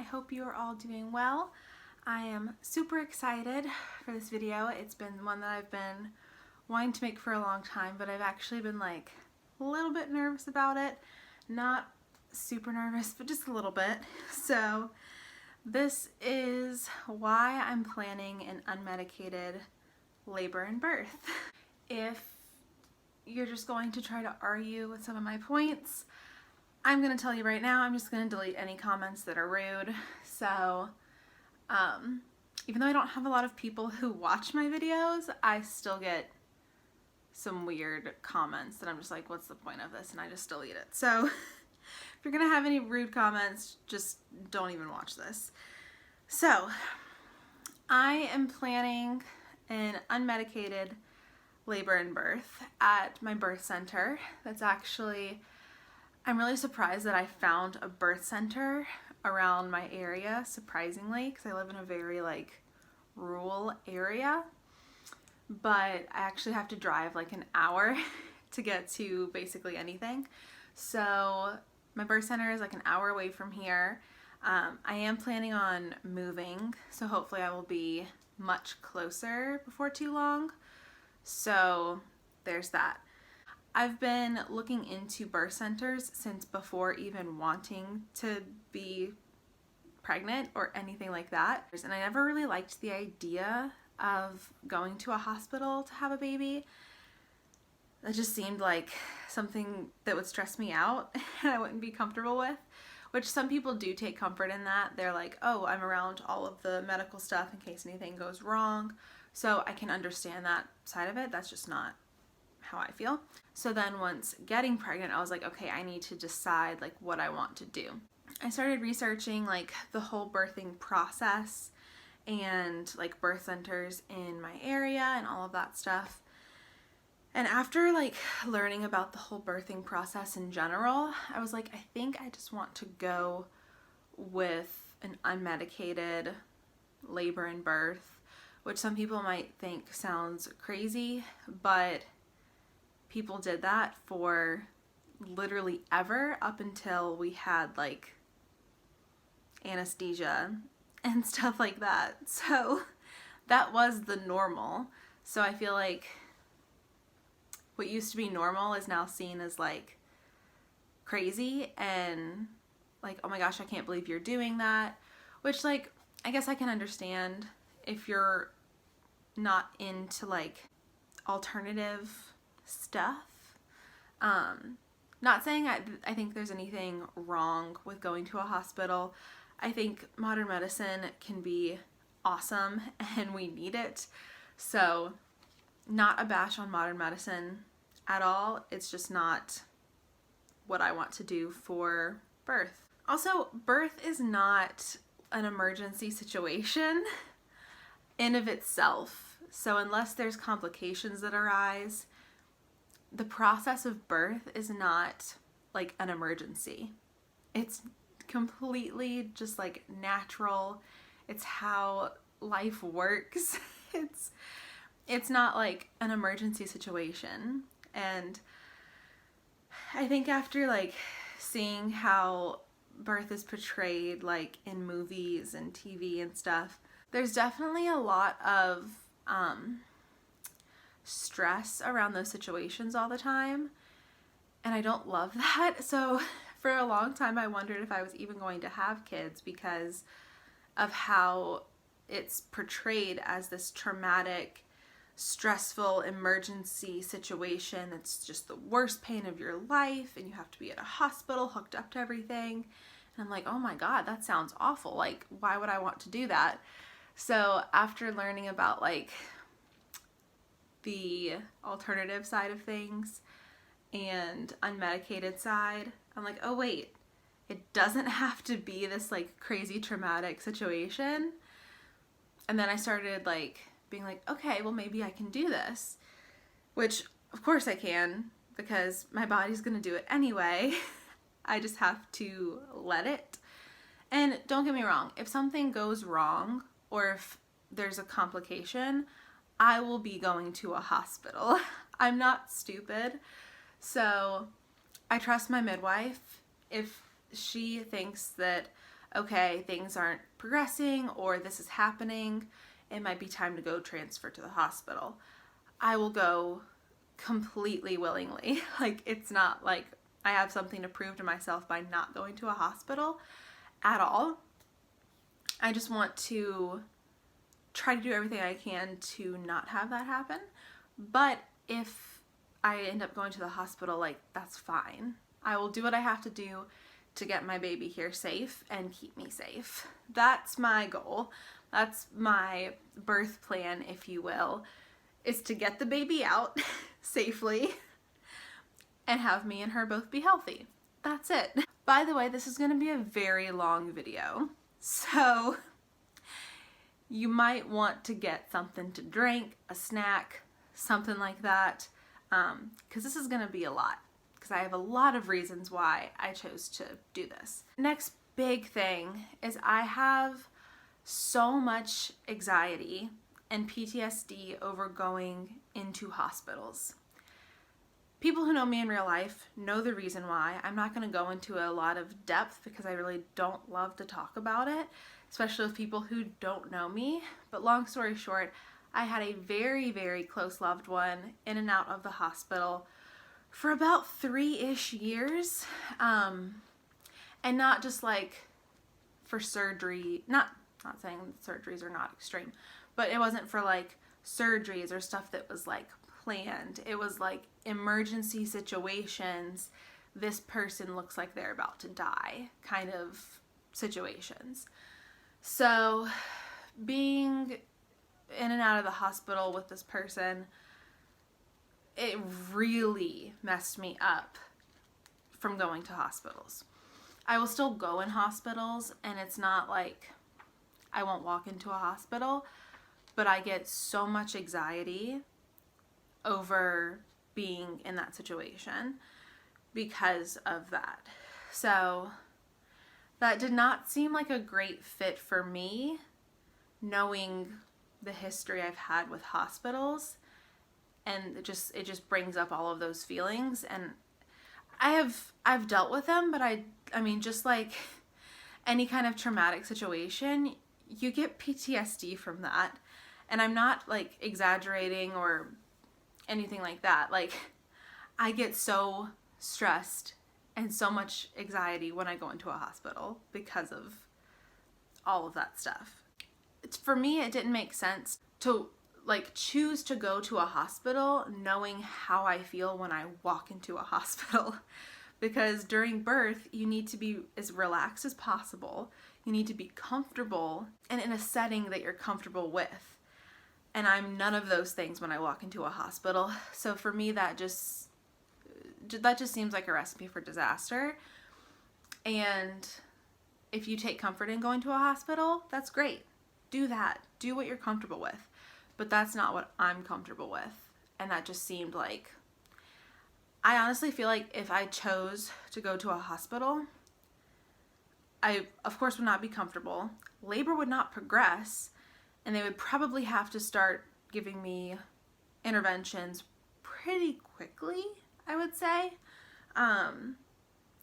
hope you are all doing well. I am super excited for this video. It's been one that I've been wanting to make for a long time, but I've actually been like a little bit nervous about it. Not super nervous, but just a little bit. So this is why I'm planning an unmedicated labor and birth. If you're just going to try to argue with some of my points, I'm going to tell you right now, I'm just going to delete any comments that are rude. So, even though I don't have a lot of people who watch my videos, I still get some weird comments that I'm just like, what's the point of this? And I just delete it. So, if you're going to have any rude comments, just don't even watch this. So, I am planning an unmedicated labor and birth at my birth center. That's actually, I'm really surprised that I found a birth center around my area, surprisingly, because I live in a very like rural area, but I actually have to drive like an hour to get to basically anything. So my birth center is like an hour away from here. I am planning on moving, so hopefully I will be much closer before too long. So there's that. I've been looking into birth centers since before even wanting to be pregnant or anything like that. And I never really liked the idea of going to a hospital to have a baby. That just seemed like something that would stress me out and I wouldn't be comfortable with, which some people do take comfort in that. They're like, oh, I'm around all of the medical stuff in case anything goes wrong. So I can understand that side of it. That's just not how I feel. So then once getting pregnant, I was like, okay, I need to decide like what I want to do. I started researching like the whole birthing process and like birth centers in my area and all of that stuff. And after like learning about the whole birthing process in general, I was like, I think I just want to go with an unmedicated labor and birth, which some people might think sounds crazy, but people did that for literally ever up until we had like anesthesia and stuff like that. So that was the normal. So I feel like what used to be normal is now seen as like crazy and like, oh my gosh, I can't believe you're doing that. Which like, I guess I can understand if you're not into like alternative stuff. Not saying I think there's anything wrong with going to a hospital. I think modern medicine can be awesome and we need it. So not a bash on modern medicine at all. It's just not what I want to do for birth. Also, birth is not an emergency situation in of itself. So unless there's complications that arise, the process of birth is not like an emergency. It's completely just like natural. It's how life works. It's not like an emergency situation. And I think after like seeing how birth is portrayed like in movies and TV and stuff, there's definitely a lot of stress around those situations all the time, and I don't love that. So for a long time I wondered if I was even going to have kids because of how it's portrayed as this traumatic, stressful emergency situation that's just the worst pain of your life and you have to be at a hospital hooked up to everything. And I'm like, oh my god, that sounds awful. Like, why would I want to do that? So after learning about like the alternative side of things and unmedicated side, I'm like, oh wait, it doesn't have to be this like crazy traumatic situation. And then I started like being like, okay, well maybe I can do this, which of course I can because my body's gonna do it anyway. I just have to let it. And don't get me wrong, if something goes wrong or if there's a complication, I will be going to a hospital. I'm not stupid. So I trust my midwife. If she thinks that okay, things aren't progressing or this is happening, it might be time to go transfer to the hospital, I will go completely willingly. Like, it's not like I have something to prove to myself by not going to a hospital at all. I just want to try to do everything I can to not have that happen. But if I end up going to the hospital, like, that's fine. I will do what I have to do to get my baby here safe and keep me safe. That's my goal. That's my birth plan, if you will, is to get the baby out safely and have me and her both be healthy. That's it. By the way, this is going to be a very long video, so you might want to get something to drink, a snack, something like that, because this is going to be a lot, because I have a lot of reasons why I chose to do this. Next big thing is I have so much anxiety and PTSD over going into hospitals. People who know me in real life know the reason why. I'm not going to go into a lot of depth because I really don't love to talk about it, especially with people who don't know me. But long story short, I had a very, very close loved one in and out of the hospital for about 3-ish years. And not just like for surgery, not saying surgeries are not extreme, but it wasn't for like surgeries or stuff that was like planned. It was like emergency situations. This person looks like they're about to die kind of situations. So being in and out of the hospital with this person, it really messed me up from going to hospitals. I will still go in hospitals, and it's not like I won't walk into a hospital, but I get so much anxiety over being in that situation because of that. So that did not seem like a great fit for me, knowing the history I've had with hospitals, and it just brings up all of those feelings. And I've dealt with them, but I mean, just like any kind of traumatic situation, you get PTSD from that. And I'm not like exaggerating or anything like that. Like, I get so stressed and so much anxiety when I go into a hospital because of all of that stuff. For me, it didn't make sense to like choose to go to a hospital knowing how I feel when I walk into a hospital. Because during birth, you need to be as relaxed as possible. You need to be comfortable and in a setting that you're comfortable with. And I'm none of those things when I walk into a hospital. So for me, that just seems like a recipe for disaster. And if you take comfort in going to a hospital, that's great. Do that. Do what you're comfortable with. But that's not what I'm comfortable with. And that just seemed like, I honestly feel like if I chose to go to a hospital, I, of course, would not be comfortable. Labor would not progress. And they would probably have to start giving me interventions pretty quickly, I would say.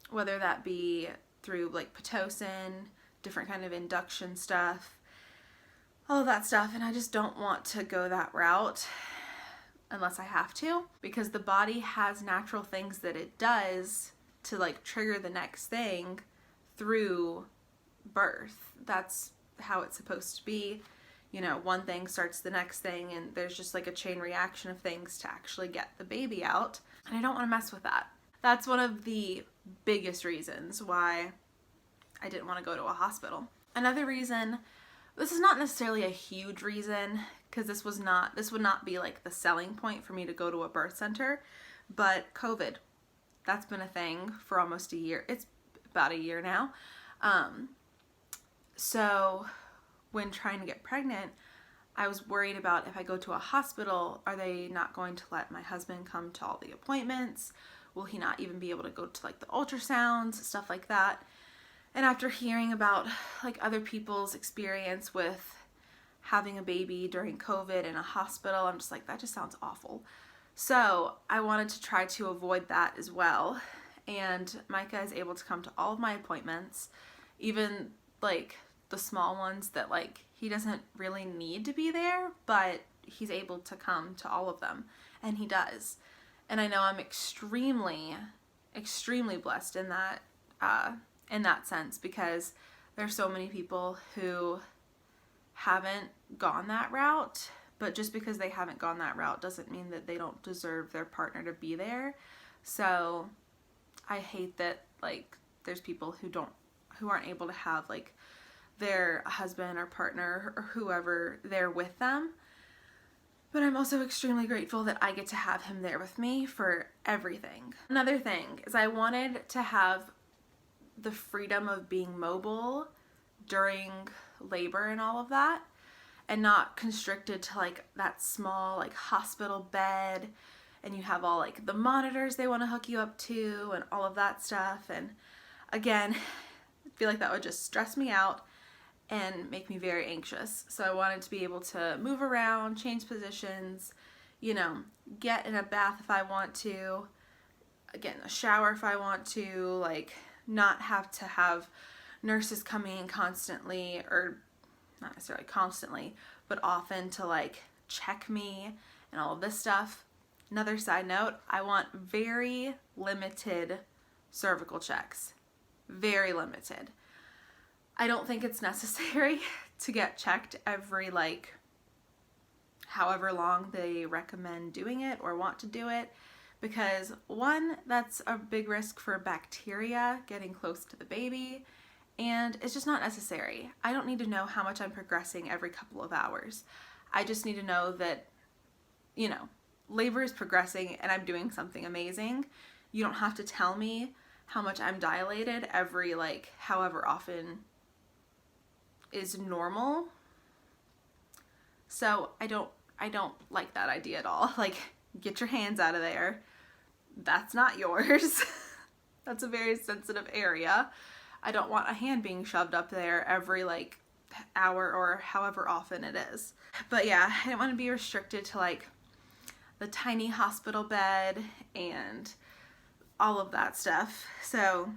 Whether that be through like Pitocin, different kind of induction stuff, all of that stuff. And I just don't want to go that route unless I have to, because the body has natural things that it does to like trigger the next thing through birth. That's how it's supposed to be. You know, one thing starts the next thing, and there's just like a chain reaction of things to actually get the baby out. And I don't want to mess with that. That's one of the biggest reasons why I didn't want to go to a hospital. Another reason, this is not necessarily a huge reason, because this would not be like the selling point for me to go to a birth center, but COVID. That's been a thing for almost a year. It's about a year now. So when trying to get pregnant, I was worried about, if I go to a hospital, are they not going to let my husband come to all the appointments? Will he not even be able to go to like the ultrasounds, stuff like that? And after hearing about like other people's experience with having a baby during COVID in a hospital, I'm just like, that just sounds awful. So I wanted to try to avoid that as well. And Micah is able to come to all of my appointments, even like the small ones that like he doesn't really need to be there, but he's able to come to all of them, and he does. And I know I'm extremely blessed in that sense, because there's so many people who haven't gone that route, but just because they haven't gone that route doesn't mean that they don't deserve their partner to be there. So I hate that like there's people who aren't able to have like their husband or partner or whoever there with them. But I'm also extremely grateful that I get to have him there with me for everything. Another thing is I wanted to have the freedom of being mobile during labor and all of that, and not constricted to like that small like hospital bed, and you have all like the monitors they want to hook you up to and all of that stuff. And again, I feel like that would just stress me out and make me very anxious. So I wanted to be able to move around, change positions, you know, get in a bath if I want to, get in a shower if I want to, like not have to have nurses coming in constantly, or not necessarily constantly, but often to like check me and all of this stuff. Another side note, I want very limited cervical checks. Very limited. I don't think it's necessary to get checked every like however long they recommend doing it or want to do it, because one, that's a big risk for bacteria getting close to the baby, and it's just not necessary. I don't need to know how much I'm progressing every couple of hours. I just need to know that, you know, labor is progressing and I'm doing something amazing. You don't have to tell me how much I'm dilated every like however often is normal. So I don't like that idea at all. Like, get your hands out of there. That's not yours. That's a very sensitive area. I don't want a hand being shoved up there every like hour or however often it is. But yeah, I didn't want to be restricted to like the tiny hospital bed and all of that stuff. So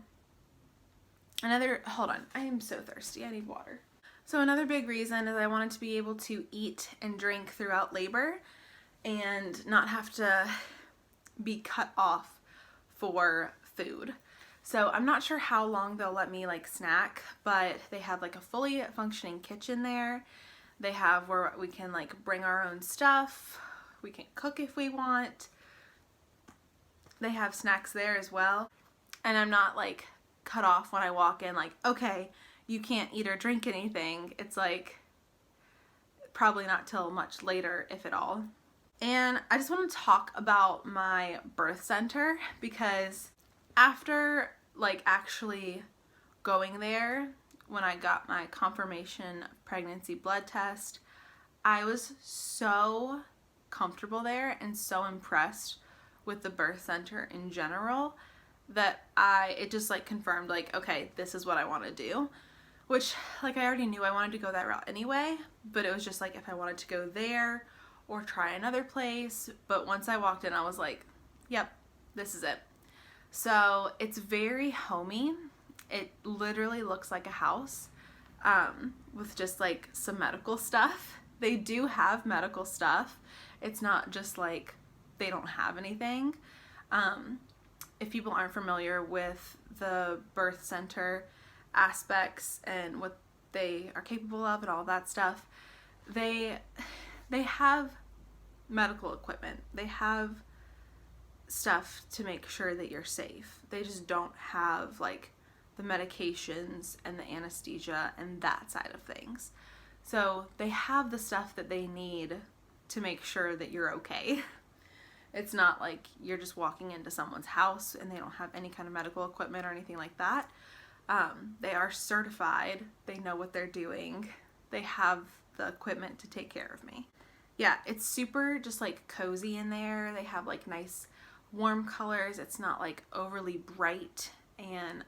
hold on, I am so thirsty, I need water. So another big reason is I wanted to be able to eat and drink throughout labor and not have to be cut off for food. So I'm not sure how long they'll let me like snack, but they have like a fully functioning kitchen there. They have where we can like bring our own stuff. We can cook if we want. They have snacks there as well. And I'm not like cut off when I walk in like, okay, you can't eat or drink anything. It's like probably not till much later, if at all. And I just want to talk about my birth center, because after like actually going there, when I got my confirmation of pregnancy blood test, I was so comfortable there and so impressed with the birth center in general that it just like confirmed like, okay, this is what I want to do. Which, like, I already knew I wanted to go that route anyway, but it was just like if I wanted to go there or try another place. But once I walked in, I was like, yep, this is it. So it's very homey. It literally looks like a house with just like some medical stuff. They do have medical stuff. It's not just like they don't have anything. If people aren't familiar with the birth center aspects and what they are capable of and all that stuff, they have medical equipment. They have stuff to make sure that you're safe. They just don't have like the medications and the anesthesia and that side of things. So they have the stuff that they need to make sure that you're okay. It's not like you're just walking into someone's house and they don't have any kind of medical equipment or anything like that. They are certified. They know what they're doing. They have the equipment to take care of me. Yeah, it's super just like cozy in there. They have like nice warm colors. It's not like overly bright, and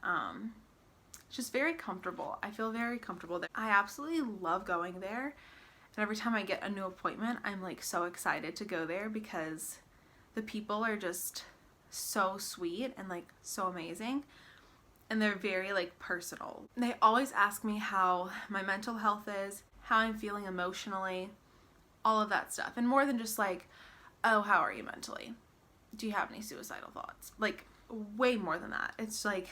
it's just very comfortable. I feel very comfortable there. I absolutely love going there. And every time I get a new appointment, I'm like so excited to go there because the people are just so sweet and like so amazing. and they're very like personal. They always ask me how my mental health is, how I'm feeling emotionally, all of that stuff. And more than just like, oh, how are you mentally? Do you have any suicidal thoughts? Like, way more than that. It's like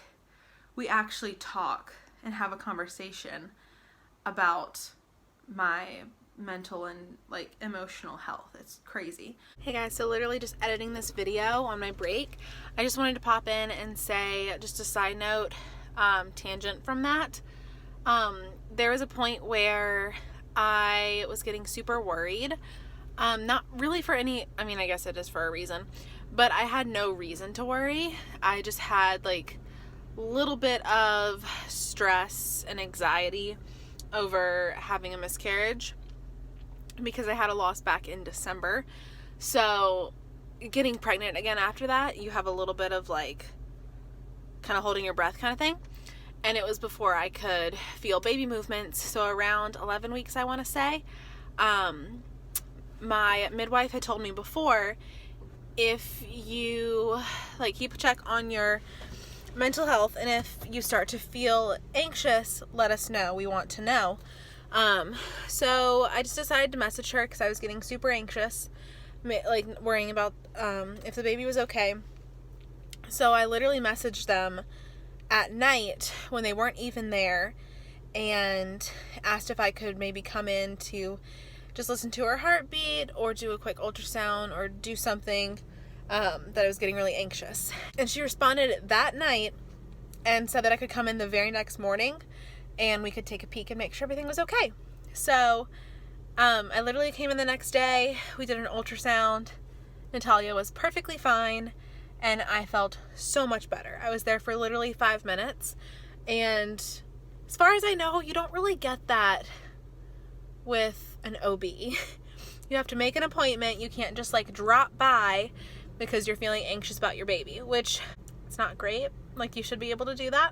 we actually talk and have a conversation about my mental and like emotional health. It's crazy. Hey guys, so literally just editing this video on my break. I just wanted to pop in and say just a side note, tangent from that. There was a point where I was getting super worried. Not really for any, I mean, I guess it is for a reason, but I had no reason to worry. I just had like a little bit of stress and anxiety over having a miscarriage because I had a loss back in December. So getting pregnant again after that, you have a little bit of like kind of holding your breath kind of thing. And it was before I could feel baby movements. So around 11 weeks, I want to say, my midwife had told me before, if you like keep a check on your mental health, and if you start to feel anxious, let us know. We want to know. So I just decided to message her because I was getting super anxious, like worrying about if the baby was okay. So I literally messaged them at night when they weren't even there and asked if I could maybe come in to just listen to her heartbeat or do a quick ultrasound or do something that I was getting really anxious. And she responded that night and said that I could come in the very next morning and we could take a peek and make sure everything was okay. So I literally came in the next day. We did an ultrasound. Natalia was perfectly fine and I felt so much better. I was there for literally 5 minutes, and as far as I know, you don't really get that with an OB. You have to make an appointment. You can't just like drop by because you're feeling anxious about your baby, which it's not great. Like, you should be able to do that.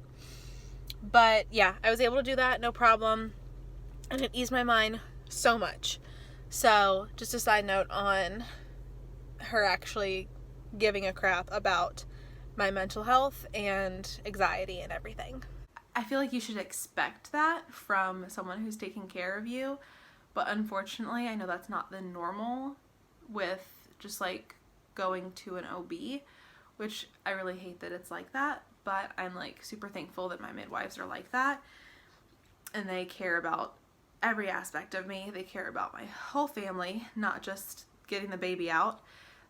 But yeah, I was able to do that, no problem. And it eased my mind so much. So just a side note on her actually giving a crap about my mental health and anxiety and everything. I feel like you should expect that from someone who's taking care of you. But unfortunately, I know that's not the normal with just like going to an OB, which I really hate that it's like that. But I'm like super thankful that my midwives are like that. And they care about every aspect of me. They care about my whole family, not just getting the baby out.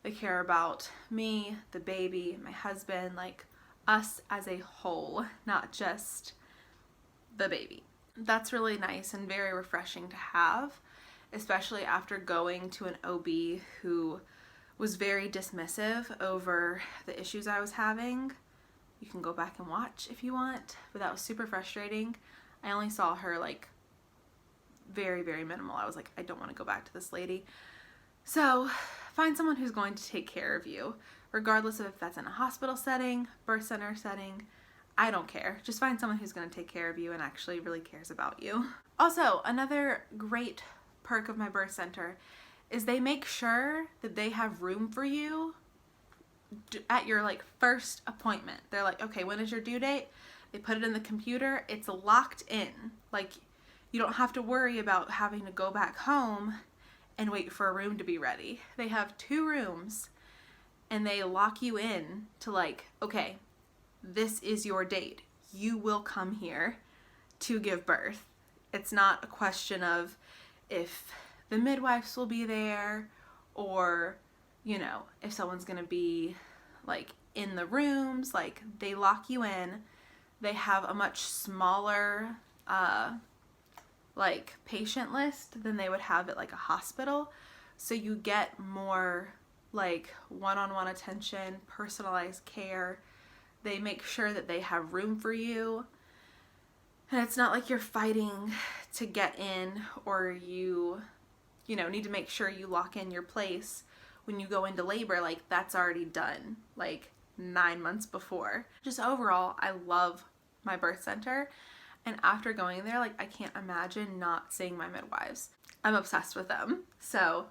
They care about me, the baby, my husband, like us as a whole, not just the baby. That's really nice and very refreshing to have, especially after going to an OB who was very dismissive over the issues I was having. You can go back and watch if you want, but that was super frustrating. I only saw her like very, very minimal. I was like, I don't want to go back to this lady. So find someone who's going to take care of you, regardless of if that's in a hospital setting, birth center setting. I don't care. Just find someone who's going to take care of you and actually really cares about you. Also, another great perk of my birth center is they make sure that they have room for you at your like first appointment. They're like, okay, when is your due date? They put it in the computer. It's locked in. Like, you don't have to worry about having to go back home and wait for a room to be ready. They have 2 rooms and they lock you in to like, okay, this is your date. You will come here to give birth. It's not a question of if the midwives will be there or, you know, if someone's gonna be like in the rooms. Like, they lock you in. They have a much smaller like patient list than they would have at like a hospital. So you get more like one-on-one attention, personalized care. They make sure that they have room for you. And it's not like you're fighting to get in, or you know, need to make sure you lock in your place when you go into labor. Like, that's already done like 9 months before. Just overall, I love my birth center. And after going there, like, I can't imagine not seeing my midwives. I'm obsessed with them. So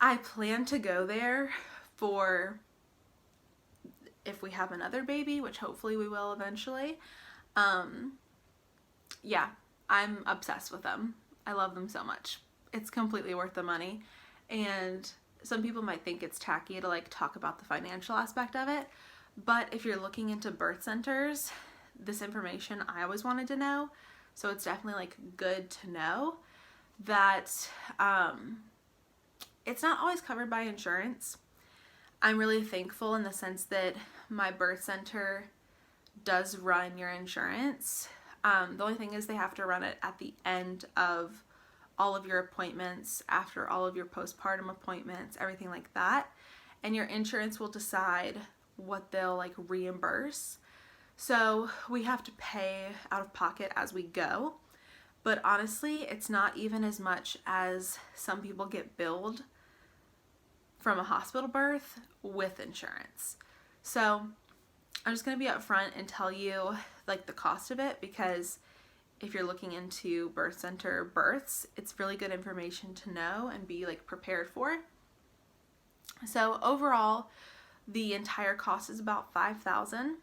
I plan to go there for if we have another baby, which hopefully we will eventually. Yeah, I'm obsessed with them. I love them so much. It's completely worth the money. And some people might think it's tacky to like talk about the financial aspect of it, but if you're looking into birth centers, this information I always wanted to know. So it's definitely like good to know that it's not always covered by insurance. I'm really thankful in the sense that my birth center does run your insurance. The only thing is they have to run it at the end of all of your appointments, after all of your postpartum appointments, everything like that. And your insurance will decide what they'll like reimburse. So we have to pay out of pocket as we go. But honestly, it's not even as much as some people get billed from a hospital birth with insurance. So I'm just going to be upfront and tell you like the cost of it, because if you're looking into birth center births, it's really good information to know and be like prepared for. So overall, the entire cost is about $5,000,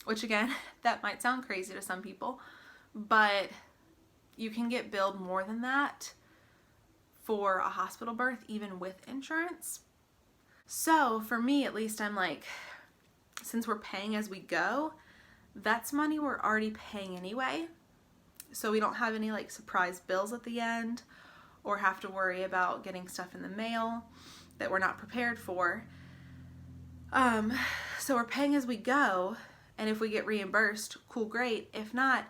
which again, that might sound crazy to some people, but you can get billed more than that for a hospital birth, even with insurance. So for me, at least, I'm like, since we're paying as we go, that's money we're already paying anyway. So we don't have any like surprise bills at the end or have to worry about getting stuff in the mail that we're not prepared for. So we're paying as we go, and if we get reimbursed, cool, great. If not,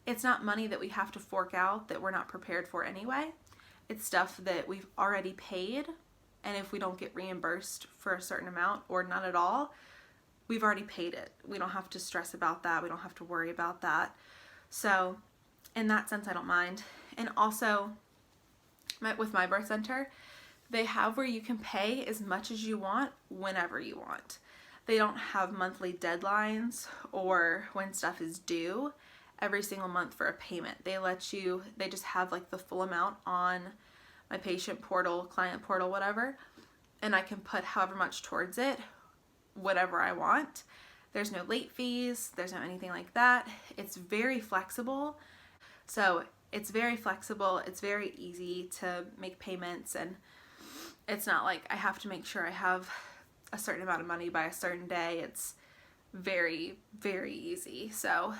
it's not money that we have to fork out that we're not prepared for anyway. It's stuff that we've already paid, and if we don't get reimbursed for a certain amount or not at all, we've already paid it. We don't have to stress about that. We don't have to worry about that. So in that sense, I don't mind. And also, with my birth center, they have where you can pay as much as you want whenever you want. They don't have monthly deadlines or when stuff is due every single month for a payment. They just have like the full amount on my patient portal, client portal, whatever, and I can put however much towards it, whatever I want. There's no late fees, there's no anything like that. It's very flexible. So it's very flexible, it's very easy to make payments, and it's not like I have to make sure I have a certain amount of money by a certain day. It's very, very easy. So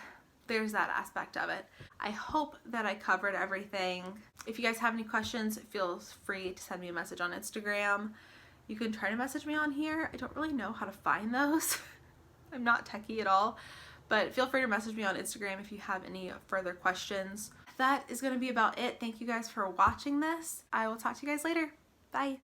there's that aspect of it. I hope that I covered everything. If you guys have any questions, feel free to send me a message on Instagram. You can try to message me on here. I don't really know how to find those. I'm not techie at all, but feel free to message me on Instagram if you have any further questions. That is going to be about it. Thank you guys for watching this. I will talk to you guys later. Bye.